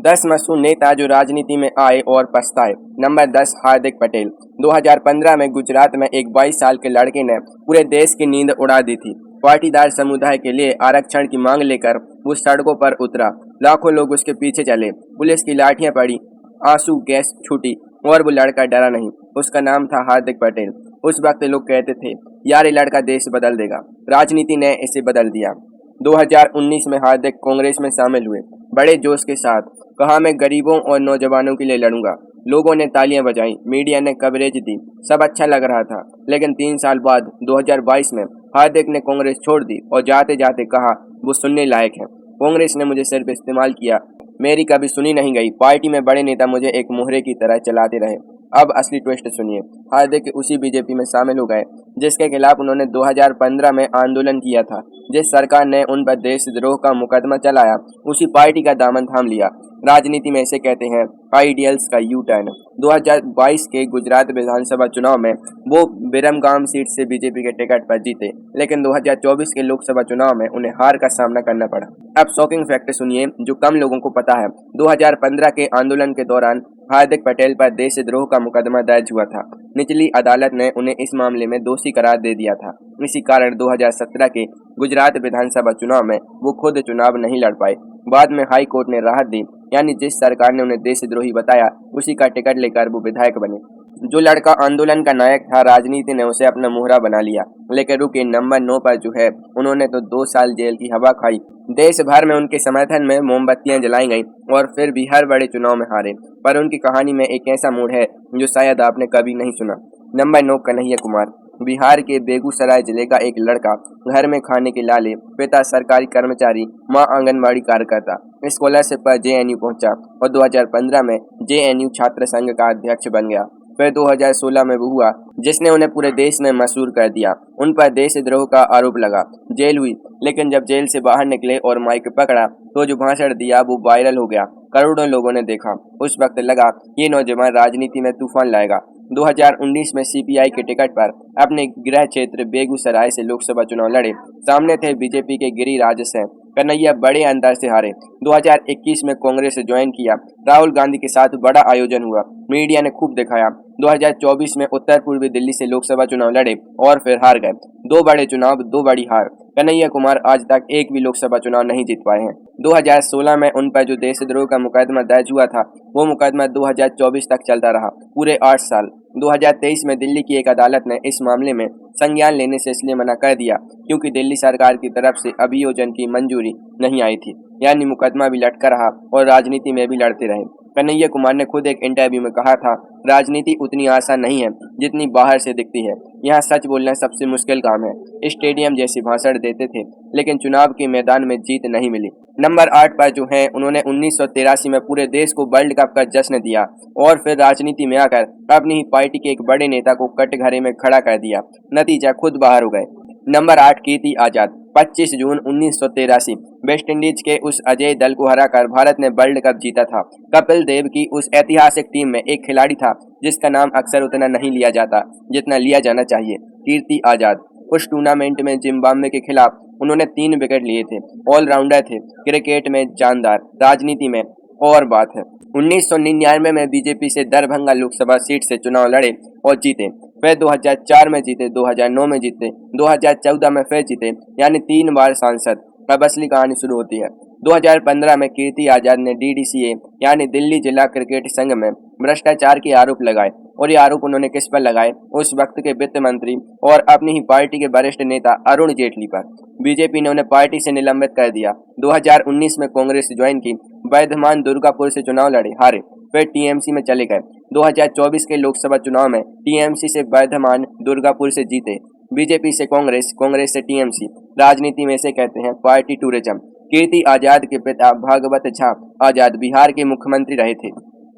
10 मशहूर नेता जो राजनीति में आए और पछताए। नंबर 10 हार्दिक पटेल। 2015 में गुजरात में एक 22 साल के लड़के ने पूरे देश की नींद उड़ा दी थी। पाटीदार समुदाय के लिए आरक्षण की मांग लेकर वो सड़कों पर उतरा। लाखों लोग उसके पीछे चले। पुलिस की लाठियां पड़ी, आंसू गैस छूटी और वो लड़का डरा नहीं। उसका नाम था हार्दिक पटेल। उस वक्त लोग कहते थे, यार ये लड़का देश बदल देगा। राजनीति ने इसे बदल दिया। 2019 में हार्दिक कांग्रेस में शामिल हुए, बड़े जोश के साथ। कहा, मैं गरीबों और नौजवानों के लिए लड़ूंगा। लोगों ने तालियां बजाई, मीडिया ने कवरेज दी, सब अच्छा लग रहा था। लेकिन 3 साल बाद 2022 में हार्दिक ने कांग्रेस छोड़ दी और जाते जाते कहा, वो सुनने लायक है। कांग्रेस ने मुझे सिर्फ इस्तेमाल किया, मेरी कभी सुनी नहीं गई। पार्टी में बड़े नेता मुझे एक मोहरे की तरह चलाते रहे। अब असली ट्विस्ट सुनिए। हार्दिक उसी बीजेपी में शामिल हो गए जिसके खिलाफ उन्होंने 2015 में आंदोलन किया था। जिस सरकार ने उन पर देशद्रोह का मुकदमा चलाया, उसी पार्टी का दामन थाम लिया। राजनीति में इसे कहते हैं आइडियल्स का यू टर्न। 2022 के गुजरात विधानसभा चुनाव में वो बिरमगाम सीट से बीजेपी के टिकट पर जीते, लेकिन 2024 के लोकसभा चुनाव में उन्हें हार का सामना करना पड़ा। अब शॉकिंग फैक्ट सुनिए जो कम लोगों को पता है। 2015 के आंदोलन के दौरान हार्दिक पटेल पर देशद्रोह का मुकदमा दर्ज हुआ था। निचली अदालत ने उन्हें इस मामले में दोषी करार दे दिया था। इसी कारण 2017 के गुजरात विधानसभा चुनाव में वो खुद चुनाव नहीं लड़ पाए। बाद में हाई कोर्ट ने राहत दी, यानी जिस सरकार ने उन्हें देशद्रोही बताया, उसी का टिकट लेकर वो विधायक बने। जो लड़का आंदोलन का नायक था, राजनीति ने उसे अपना मोहरा बना लिया। लेकिन रुके, नंबर 9 पर जो है, उन्होंने तो 2 साल जेल की हवा खाई। देश भर में उनके समर्थन में मोमबत्तियां जलाई गईं और फिर भी हर बड़े चुनाव में हारे। पर उनकी कहानी में एक ऐसा मोड़ है जो शायद आपने कभी नहीं सुना। नंबर 9 कन्हैया कुमार। बिहार के बेगूसराय जिले का एक लड़का, घर में खाने के लाले, पिता सरकारी कर्मचारी, मां आंगनबाड़ी कार्यकर्ता। स्कॉलरशिप पर जेएनयू पहुंचा और 2015 में जेएनयू छात्र संघ का अध्यक्ष बन गया। फिर 2016 में वो हुआ जिसने उन्हें पूरे देश में मशहूर कर दिया। उन पर देशद्रोह का आरोप लगा, जेल हुई, लेकिन जब जेल से बाहर निकले और माइक पकड़ा तो जो भाषण दिया वो वायरल हो गया। करोड़ों लोगों ने देखा। उस वक्त लगा ये नौजवान राजनीति में तूफान लाएगा। 2019 में सीपीआई के टिकट पर अपने गृह क्षेत्र बेगूसराय से लोकसभा चुनाव लड़े। सामने थे बीजेपी के गिरिराज सिंह। कन्हैया बड़े अंतर से हारे। 2021 में कांग्रेस से ज्वाइन किया। राहुल गांधी के साथ बड़ा आयोजन हुआ, मीडिया ने खूब दिखाया। 2024 में उत्तर पूर्वी दिल्ली से लोकसभा चुनाव लड़े और फिर हार गए। 2 बड़े चुनाव, 2 बड़ी हार। कन्हैया कुमार आज तक एक भी लोकसभा चुनाव नहीं जीत पाए हैं। 2016 में उन पर जो देशद्रोह का मुकदमा दर्ज हुआ था, वो मुकदमा 2024 तक चलता रहा, पूरे 8 साल। 2023 में दिल्ली की एक अदालत ने इस मामले में संज्ञान लेने से इसलिए मना कर दिया क्योंकि दिल्ली सरकार की तरफ से अभियोजन की मंजूरी नहीं आई थी। यानी मुकदमा भी लटका रहा और राजनीति में भी लड़ते रहे। कन्हैया कुमार ने खुद एक इंटरव्यू में कहा था, राजनीति उतनी आसान नहीं है जितनी बाहर से दिखती है। यहाँ सच बोलना सबसे मुश्किल काम है। स्टेडियम जैसे भाषण देते थे, लेकिन चुनाव के मैदान में जीत नहीं मिली। नंबर 8 पर जो है, उन्होंने 1983 में पूरे देश को वर्ल्ड कप का जश्न दिया और फिर राजनीति में आकर अपनी ही पार्टी के एक बड़े नेता को कटघरे में खड़ा कर दिया। नतीजा खुद बाहर हो गए। नंबर 8 कीर्ति आजाद। 25 जून 1983 वेस्ट इंडीज के उस अजय दल को हराकर भारत ने वर्ल्ड कप जीता था। कपिल देव की उस ऐतिहासिक टीम में एक खिलाड़ी था जिसका नाम अक्सर उतना नहीं लिया जाता जितना लिया जाना चाहिए, कीर्ति आजाद। उस टूर्नामेंट में जिम्बाब्वे के खिलाफ उन्होंने 3 विकेट लिए थे। ऑलराउंडर थे, क्रिकेट में जानदार, राजनीति में और बात है। 1999 में बीजेपी से दरभंगा लोकसभा सीट से चुनाव लड़े और जीते। फिर 2004 में जीते, 2009 में जीते, 2014 में फिर जीते, यानी 3 बार सांसद। अब असली कहानी शुरू होती है। 2015 में कीर्ति आजाद ने डीडीसीए यानी दिल्ली जिला क्रिकेट संघ में भ्रष्टाचार के आरोप लगाए। और ये आरोप उन्होंने किस पर लगाए? उस वक्त के वित्त मंत्री और अपनी ही पार्टी के वरिष्ठ नेता अरुण जेटली पर। बीजेपी ने उन्हें पार्टी से निलंबित कर दिया। 2019 में कांग्रेस ज्वाइन की, वर्धमान दुर्गापुर से चुनाव लड़े, हारे, फिर टीएमसी में चले गए। 2024 के लोकसभा चुनाव में टीएमसी से वर्धमान दुर्गापुर से जीते। बीजेपी से कांग्रेस, कांग्रेस से टीएमसी। राजनीति में इसे कहते हैं पार्टी टूरिज्म। कीर्ति आजाद के पिता भागवत झा आजाद बिहार के मुख्यमंत्री रहे थे,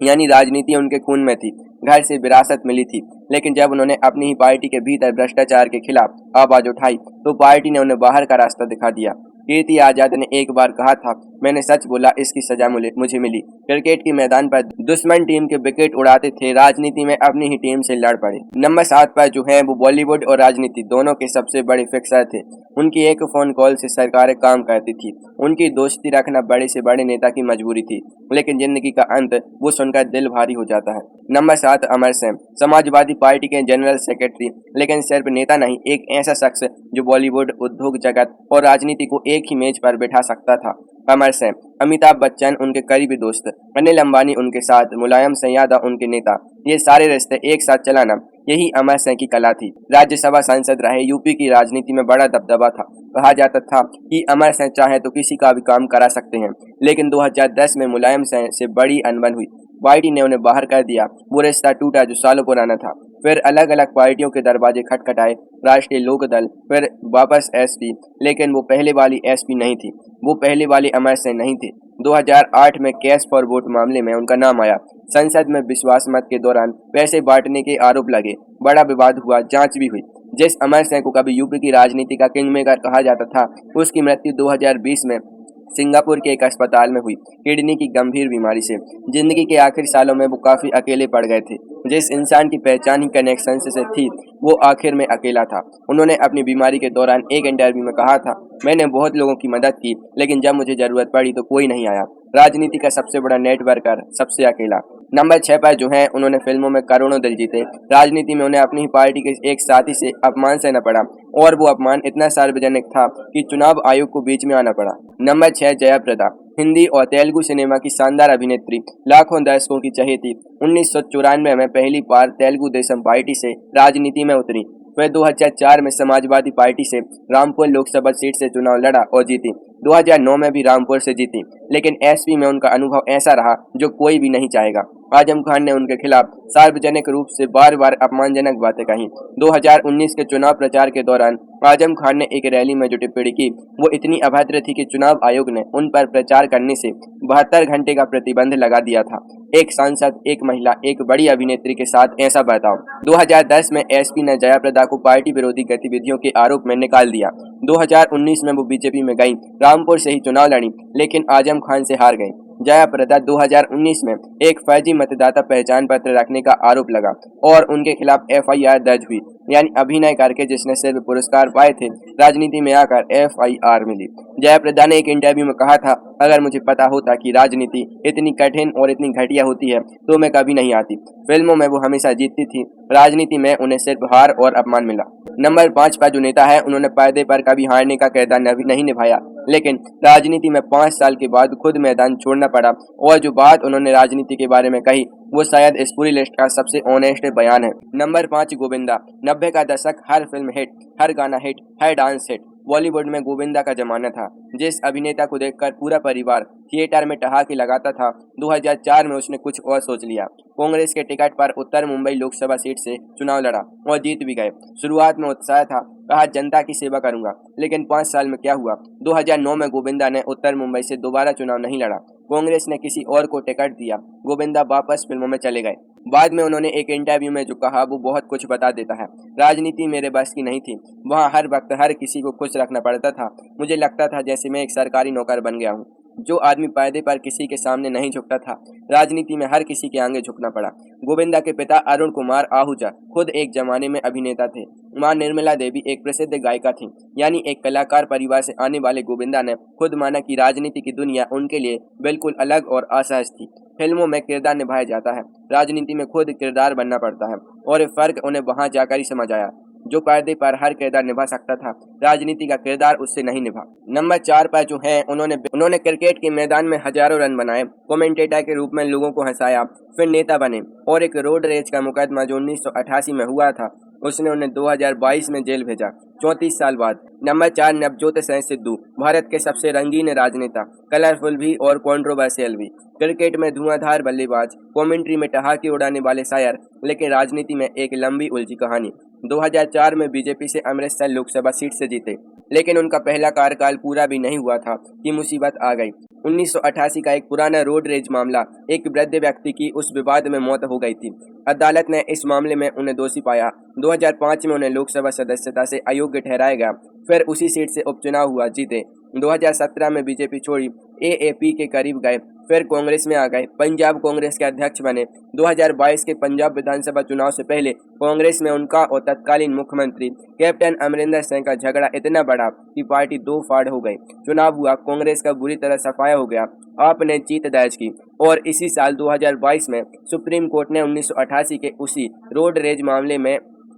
यानी राजनीति उनके खून में थी, घर से विरासत मिली थी। लेकिन जब उन्होंने अपनी ही पार्टी के भीतर भ्रष्टाचार के खिलाफ आवाज उठाई तो पार्टी ने उन्हें बाहर का रास्ता दिखा दिया। कीर्ति आजाद ने एक बार कहा था, मैंने सच बोला, इसकी सजा मुझे मिली। क्रिकेट के मैदान पर दुश्मन टीम के विकेट उड़ाते थे, राजनीति में अपनी ही टीम से लड़ पड़े। नंबर 7 पर जो है वो बॉलीवुड और राजनीति दोनों के सबसे बड़े फिक्सर थे। उनकी एक फोन कॉल से सरकारें काम करती थी। उनकी दोस्ती रखना बड़े से बड़े नेता की मजबूरी थी, लेकिन जिंदगी का अंत वो सुनकर दिल भारी हो जाता है। नंबर 7, अमर सिंह, समाजवादी पार्टी के जनरल सेक्रेटरी, लेकिन सिर्फ नेता नहीं, एक ऐसा शख्स जो बॉलीवुड, उद्योग जगत और राजनीति को एक ही मेज पर बैठा सकता था। अमर सिंह, अमिताभ बच्चन उनके करीबी दोस्त, अनिल अंबानी उनके साथ, मुलायम सिंह यादव उनके नेता, ये सारे रिश्ते एक साथ चलाना, यही अमर सिंह की कला थी। राज्यसभा सांसद रहे, यूपी की राजनीति में बड़ा दबदबा था। कहा जाता था कि अमर सिंह चाहे तो किसी का भी काम करा सकते हैं, लेकिन 2010 में मुलायम सिंह से बड़ी अनबन हुई। पार्टी ने उन्हें बाहर कर दिया। वो रिश्ता टूटा जो सालों पुराना था। फिर अलग अलग पार्टियों के दरवाजे खटखटाए, राष्ट्रीय लोकदल, फिर वापस एसपी, लेकिन वो पहले वाली एसपी नहीं थी, वो पहले वाली अमर सिंह नहीं थे। 2008 में कैश फॉर वोट मामले में उनका नाम आया। संसद में विश्वास मत के दौरान पैसे बांटने के आरोप लगे, बड़ा विवाद हुआ, जांच भी हुई। जिस अमर सिंह को कभी यूपी की राजनीति का किंग मेकर कहा जाता था, उसकी मृत्यु 2020 में सिंगापुर के एक अस्पताल में हुई, किडनी की गंभीर बीमारी से। जिंदगी के आखिरी सालों में वो काफी अकेले पड़ गए थे। जिस इंसान की पहचान ही कनेक्शन से थी, वो आखिर में अकेला था। उन्होंने अपनी बीमारी के दौरान एक इंटरव्यू में कहा था, मैंने बहुत लोगों की मदद की, लेकिन जब मुझे जरूरत पड़ी तो कोई नहीं आया। राजनीति का सबसे बड़ा नेटवर्कर, सबसे अकेला। नंबर 6 पर जो है, उन्होंने फिल्मों में करोड़ों दिल जीते। राजनीति में उन्हें अपनी ही पार्टी के एक साथी से अपमान सहना पड़ा, और वो अपमान इतना सार्वजनिक था कि चुनाव आयोग को बीच में आना पड़ा। नंबर 6, जयाप्रदा, हिंदी और तेलुगु सिनेमा की शानदार अभिनेत्री, लाखों दर्शकों की चहेती। 1994 में पहली बार तेलुगु देशम पार्टी से राजनीति में उतरी। वह 2004 में समाजवादी पार्टी से रामपुर लोकसभा सीट से चुनाव लड़ा और जीती। 2009 में भी रामपुर से जीती, लेकिन एसपी में उनका अनुभव ऐसा रहा जो कोई भी नहीं चाहेगा। आजम खान ने उनके खिलाफ सार्वजनिक रूप से बार बार अपमानजनक बातें कही। 2019 के चुनाव प्रचार के दौरान आजम खान ने एक रैली में जो टिप्पणी की, वो इतनी अभद्र थी कि चुनाव आयोग ने उन पर प्रचार करने से 72 घंटे का प्रतिबंध लगा दिया था। एक सांसद, एक महिला, एक बड़ी अभिनेत्री के साथ ऐसा बर्ताव। 2010 में एसपी ने जयाप्रदा को पार्टी विरोधी गतिविधियों के आरोप में निकाल दिया। 2019 में वो बीजेपी में गई, रामपुर से ही चुनाव लड़ी, लेकिन आजम खान से हार गई। जयाप्रदा 2019 में एक फर्जी मतदाता पहचान पत्र रखने का आरोप लगा और उनके खिलाफ एफआईआर दर्ज हुई। यानी अभिनय करके जिसने सिर्फ पुरस्कार पाए थे, राजनीति में आकर एफआईआर मिली। जयाप्रदा ने एक इंटरव्यू में कहा था, अगर मुझे पता होता कि राजनीति इतनी कठिन और इतनी घटिया होती है तो मैं कभी नहीं आती। फिल्मों में वो हमेशा जीतती थी, राजनीति में उन्हें सिर्फ हार और अपमान मिला। नंबर 5 पर जो नेता है, उन्होंने पर्दे पर कभी हारने का किरदार नहीं निभाया, लेकिन राजनीति में 5 साल के बाद खुद मैदान छोड़ना पड़ा, और जो बात उन्होंने राजनीति के बारे में कही, वो शायद इस पूरी लिस्ट का सबसे ऑनेस्ट बयान है। नंबर 5, गोविंदा। 90 का दशक, हर फिल्म हिट, हर गाना हिट, हर डांस हिट। बॉलीवुड में गोविंदा का जमाना था। जिस अभिनेता को देखकर पूरा परिवार थिएटर में ठहाके लगाता था, 2004 में उसने कुछ और सोच लिया। कांग्रेस के टिकट पर उत्तर मुंबई लोकसभा सीट से चुनाव लड़ा और जीत भी गए। शुरुआत में उत्साह था, कहा जनता की सेवा करूंगा, लेकिन 5 साल में क्या हुआ? 2009 में गोविंदा ने उत्तर मुंबई से दोबारा चुनाव नहीं लड़ा। कांग्रेस ने किसी और को टिकट दिया। गोविंदा वापस फिल्मों में चले गए। बाद में उन्होंने एक इंटरव्यू में जो कहा, वो बहुत कुछ बता देता है। राजनीति मेरे बस की नहीं थी। वहाँ हर वक्त हर किसी को खुश रखना पड़ता था। मुझे लगता था जैसे मैं एक सरकारी नौकर बन गया हूँ। जो आदमी पर्दे पर किसी के सामने नहीं झुकता था, राजनीति में हर किसी के आगे झुकना पड़ा। गोविंदा के पिता अरुण कुमार आहूजा खुद एक जमाने में अभिनेता थे। मां निर्मला देवी एक प्रसिद्ध गायिका थी। यानी एक कलाकार परिवार से आने वाले गोविंदा ने खुद माना कि राजनीति की दुनिया उनके लिए बिल्कुल अलग और असहज थी। फिल्मों में किरदार निभाया जाता है, राजनीति में खुद किरदार बनना पड़ता है, और ये फर्क उन्हें वहां जाकर ही समझ आया। जो पर्दे पर हर किरदार निभा सकता था, राजनीति का किरदार उससे नहीं निभा। नंबर 4 पर जो है, उन्होंने क्रिकेट के मैदान में हजारों रन बनाए, कमेंटेटर के रूप में लोगों को हंसाया, फिर नेता बने, और एक रोड रेज का मुकदमा जो 1988 में हुआ था, उसने उन्हें 2022 में जेल भेजा, 34 साल बाद। नंबर 4, नवजोत सिंह सिद्धू। भारत के सबसे रंगीन राजनेता, कलरफुल भी और कंट्रोवर्शियल भी। क्रिकेट में धुआंधार बल्लेबाज, कमेंट्री में ठहाके उड़ाने वाले शायर, लेकिन राजनीति में एक लंबी उलझी कहानी। 2004 में बीजेपी से अमृतसर लोकसभा सीट से जीते, लेकिन उनका पहला कार्यकाल पूरा भी नहीं हुआ था कि मुसीबत आ गई। 1988 का एक पुराना रोड रेज मामला, एक वृद्ध व्यक्ति की उस विवाद में मौत हो गई थी। अदालत ने इस मामले में उन्हें दोषी पाया। 2005 में उन्हें लोकसभा सदस्यता से अयोग्य ठहराया गया। फिर उसी सीट से उपचुनाव हुआ, जीते। 2017 में बीजेपी छोड़ी एएपी के करीब गए, फिर कांग्रेस में आ गए, पंजाब कांग्रेस के अध्यक्ष बने। 2022 के पंजाब विधानसभा चुनाव से पहले कांग्रेस में उनका और तत्कालीन मुख्यमंत्री कैप्टन अमरिंदर सिंह का झगड़ा इतना बड़ा कि पार्टी दो फाड़ हो गई। चुनाव हुआ, कांग्रेस का बुरी तरह सफाया हो गया, आपने जीत दर्ज की और इसी साल 2022 में सुप्रीम कोर्ट ने 1988 के उसी रोड रेज मामले में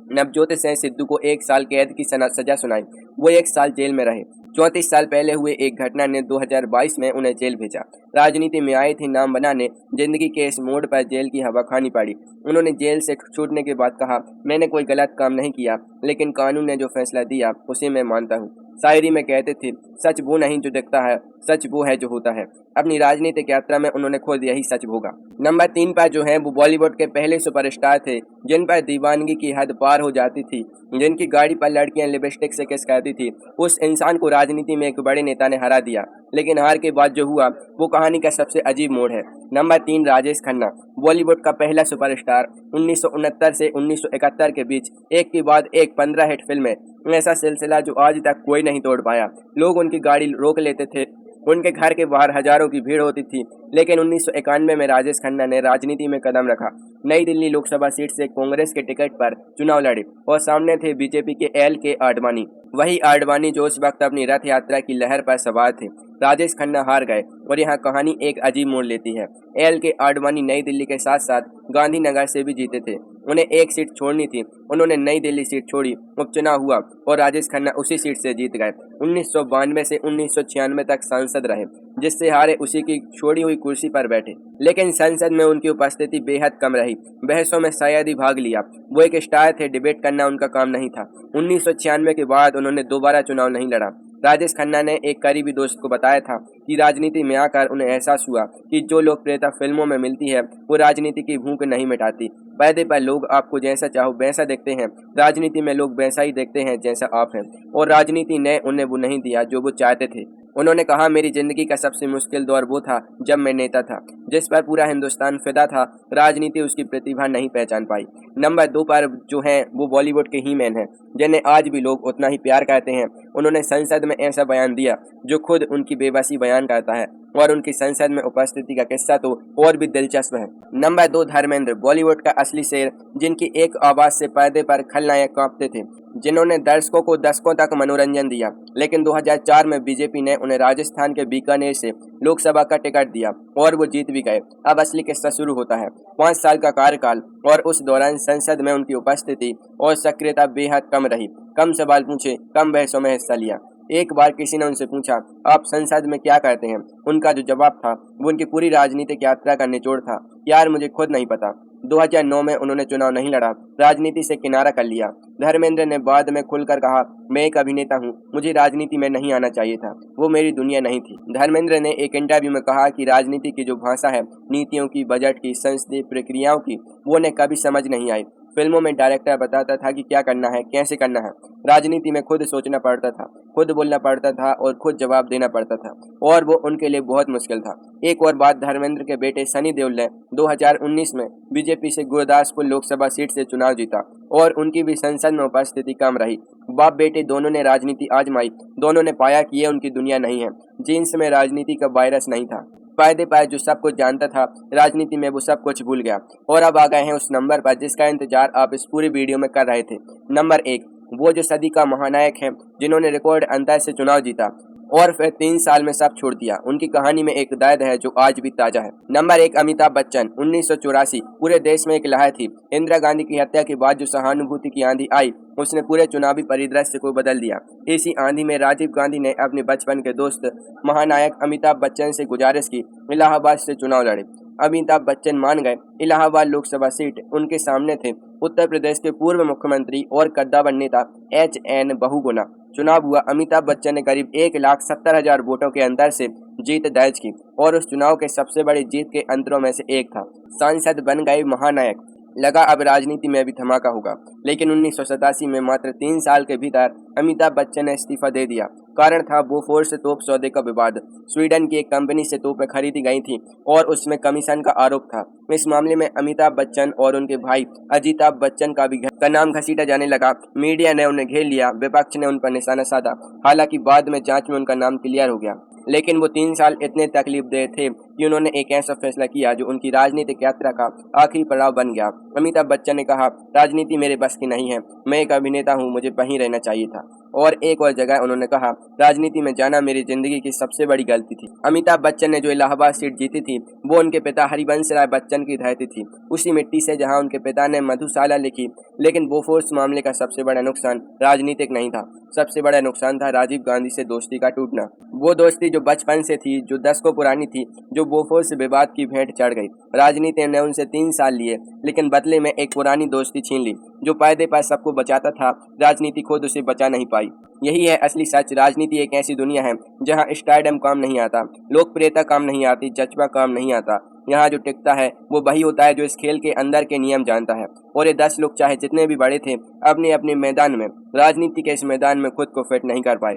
नवजोत सिंह सिद्धू को 1 साल कैद की सजा सुनाई। वो 1 साल जेल में रहे। 34 साल पहले हुए एक घटना ने 2022 में उन्हें जेल भेजा। राजनीति में आए थे नाम बनाने, जिंदगी के इस मोड़ पर जेल की हवा खानी पड़ी। उन्होंने जेल से छूटने के बाद कहा, मैंने कोई गलत काम नहीं किया, लेकिन कानून ने जो फैसला दिया उसे मैं मानता हूँ। शायरी में कहते थे, सच वो नहीं जो दिखता है, सच वो है जो होता है। अपनी राजनीतिक यात्रा में उन्होंने खुद यही सच भोगा। नंबर 3 पर जो है वो बॉलीवुड के पहले सुपरस्टार थे जिन पर दीवानगी की हद पार हो जाती थी, जिनकी गाड़ी पर लड़कियां लिपस्टिक से किस करती थी। उस इंसान को राजनीति में एक बड़े नेता ने हरा दिया, लेकिन हार के बाद जो हुआ वो कहानी का सबसे अजीब मोड़ है। नंबर 3, राजेश खन्ना, बॉलीवुड का पहला सुपरस्टार। 1969 से 1971 के बीच एक के बाद एक 15 हिट फिल्में, ऐसा सिलसिला जो आज तक कोई नहीं तोड़ पाया। लोग उनकी गाड़ी रोक लेते थे, उनके घर के बाहर हजारों की भीड़ होती थी, लेकिन 1991 में राजेश खन्ना ने राजनीति में कदम रखा। नई दिल्ली लोकसभा सीट से कांग्रेस के टिकट पर चुनाव लड़े और सामने थे बीजेपी के एल.के. आडवाणी, वही आडवाणी जो उस वक्त अपनी रथ यात्रा की लहर पर सवार थे। राजेश खन्ना हार गए और यहाँ कहानी एक अजीब मोड़ लेती है। एल.के. आडवाणी नई दिल्ली के साथ साथ गांधीनगर से भी जीते थे। उन्हें एक सीट छोड़नी थी, उन्होंने नई दिल्ली सीट छोड़ी, उपचुनाव हुआ और राजेश खन्ना उसी सीट से जीत गए। 1992 से 1996 तक सांसद रहे, जिससे हारे उसी की छोड़ी हुई कुर्सी पर बैठे, लेकिन संसद में उनकी उपस्थिति बेहद कम रही। बहसों में शायद ही भाग लिया, वो एक स्टार थे, डिबेट करना उनका काम नहीं था। 1996 के बाद उन्होंने दोबारा चुनाव नहीं लड़ा। राजेश खन्ना ने एक करीबी दोस्त को बताया था कि राजनीति में आकर उन्हें एहसास हुआ कि जो लोकप्रियता फिल्मों में मिलती है वो राजनीति की भूख नहीं मिटाती। पर्दे पर लोग आपको जैसा चाहो वैसा देखते हैं, राजनीति में लोग वैसा ही देखते हैं जैसा आप हैं, और राजनीति ने उन्हें वो नहीं दिया जो वो चाहते थे। उन्होंने कहा, मेरी जिंदगी का सबसे मुश्किल दौर वो था जब मैं नेता था, जिस पर पूरा हिंदुस्तान फिदा था। राजनीति उसकी प्रतिभा नहीं पहचान पाई। नंबर 2 पर जो हैं वो बॉलीवुड के ही मैन हैं, जिन्हें आज भी लोग उतना ही प्यार करते हैं। उन्होंने संसद में ऐसा बयान दिया जो खुद उनकी बेबसी बयान करता है, और उनकी संसद में उपस्थिति का किस्सा तो और भी दिलचस्प है। नंबर 2, धर्मेंद्र, बॉलीवुड का असली शेर, जिनकी एक आवाज से पर्दे पर खलनायक कांपते थे, जिन्होंने दर्शकों को दशकों तक मनोरंजन दिया। लेकिन 2004 में बीजेपी ने उन्हें राजस्थान के बीकानेर से लोकसभा का टिकट दिया और वो जीत भी गए। अब असली किस्सा शुरू होता है। 5 साल का कार्यकाल, और उस दौरान संसद में उनकी उपस्थिति और सक्रियता बेहद कम रही। कम सवाल पूछे, कम बहसों में हिस्सा लिया। एक बार किसी ने उनसे पूछा, आप संसद में क्या करते हैं? उनका जो जवाब था वो उनकी पूरी राजनीतिक यात्रा का निचोड़ था, यार मुझे खुद नहीं पता। 2009 में उन्होंने चुनाव नहीं लड़ा, राजनीति से किनारा कर लिया। धर्मेंद्र ने बाद में खुलकर कहा, मैं एक अभिनेता हूँ, मुझे राजनीति में नहीं आना चाहिए था, वो मेरी दुनिया नहीं थी। धर्मेंद्र ने एक इंटरव्यू में कहा कि राजनीति की जो भाषा है, नीतियों की, बजट की, संसदीय प्रक्रियाओं की, वो उन्हें कभी समझ नहीं आई। फिल्मों में डायरेक्टर बताता था कि क्या करना है, कैसे करना है। राजनीति में खुद सोचना पड़ता था, खुद बोलना पड़ता था और खुद जवाब देना पड़ता था, और वो उनके लिए बहुत मुश्किल था। एक और बात, धर्मेंद्र के बेटे सनी देओल ने 2019 में बीजेपी से गुरदासपुर लोकसभा सीट से चुनाव जीता और उनकी भी संसद में उपस्थिति कम रही। बाप बेटे दोनों ने राजनीति आजमाई, दोनों ने पाया कि ये उनकी दुनिया नहीं है। जीन्स में राजनीति का वायरस नहीं था। पर्दे पर जो सब कुछ जानता था, राजनीति में वो सब कुछ भूल गया। और अब आ गए हैं उस नंबर पर जिसका इंतजार आप इस पूरी वीडियो में कर रहे थे। नंबर 1, वो जो सदी का महानायक है, जिन्होंने रिकॉर्ड अंतर से चुनाव जीता और फिर 3 साल में सब छोड़ दिया। उनकी कहानी में एक दर्द है जो आज भी ताजा है। नंबर 1, अमिताभ बच्चन। 1984 पूरे देश में एक लहर थी। इंदिरा गांधी की हत्या के बाद जो सहानुभूति की आंधी आई, उसने पूरे चुनावी परिदृश्य को बदल दिया। इसी आंधी में राजीव गांधी ने अपने बचपन के दोस्त महानायक अमिताभ बच्चन से गुजारिश की, इलाहाबाद से चुनाव लड़े। अमिताभ बच्चन मान गए। इलाहाबाद लोकसभा सीट उनके सामने थे उत्तर प्रदेश के पूर्व मुख्यमंत्री और कद्दावर नेता H.N. बहुगुणा। चुनाव हुआ। अमिताभ बच्चन ने करीब 1,70,000 वोटों के अंतर से जीत दर्ज की और उस चुनाव के सबसे बड़ी जीत के अंतरों में से एक था। सांसद बन गए महानायक। लगा अब राजनीति में भी धमाका होगा, लेकिन 1987 में मात्र 3 साल के भीतर अमिताभ बच्चन ने इस्तीफा दे दिया। कारण था बोफोर्स तोप सौदे का विवाद। स्वीडन की एक कंपनी से तोपें खरीदी गई थी और उसमें कमीशन का आरोप था। इस मामले में अमिताभ बच्चन और उनके भाई अजिताभ बच्चन का भी का नाम घसीटा जाने लगा। मीडिया ने उन्हें घेर लिया, विपक्ष ने उन पर निशाना साधा। हालांकि बाद में जांच में उनका नाम क्लियर हो गया। लेकिन वो 3 साल इतने तकलीफदेह थे कि उन्होंने एक ऐसा फैसला किया जो उनकी राजनीतिक यात्रा का आखिरी पड़ाव बन गया। अमिताभ बच्चन ने कहा, राजनीति मेरे बस की नहीं है, मैं एक अभिनेता हूँ, मुझे वहीं रहना चाहिए था। और एक और जगह उन्होंने कहा, राजनीति में जाना मेरी जिंदगी की सबसे बड़ी गलती थी। अमिताभ बच्चन ने जो इलाहाबाद सीट जीती थी वो उनके पिता हरिवंश राय बच्चन की धरती थी, उसी मिट्टी से जहां उनके पिता ने मधुशाला लिखी। लेकिन बोफोर्स मामले का सबसे बड़ा नुकसान राजनीतिक नहीं था, सबसे बड़ा नुकसान था राजीव गांधी से दोस्ती का टूटना। वो दोस्ती जो बचपन से थी, जो दशकों पुरानी थी, जो बोफोर्स विवाद की भेंट चढ़ गई। राजनीति ने उनसे 3 साल लिए, लेकिन बदले में एक पुरानी दोस्ती छीन ली। जो पर्दे पर सबको बचाता था, राजनीति खुद उसे बचा नहीं पाई। यही है असली सच। राजनीति एक ऐसी दुनिया है जहां स्टारडम काम नहीं आता, लोकप्रियता काम नहीं आती, जज्बा काम नहीं आता। यहाँ जो टिकता है वो वही होता है जो इस खेल के अंदर के नियम जानता है। और ये 10 लोग चाहे जितने भी बड़े थे, अपने अपने मैदान में, राजनीति के इस मैदान में खुद को फिट नहीं कर पाए।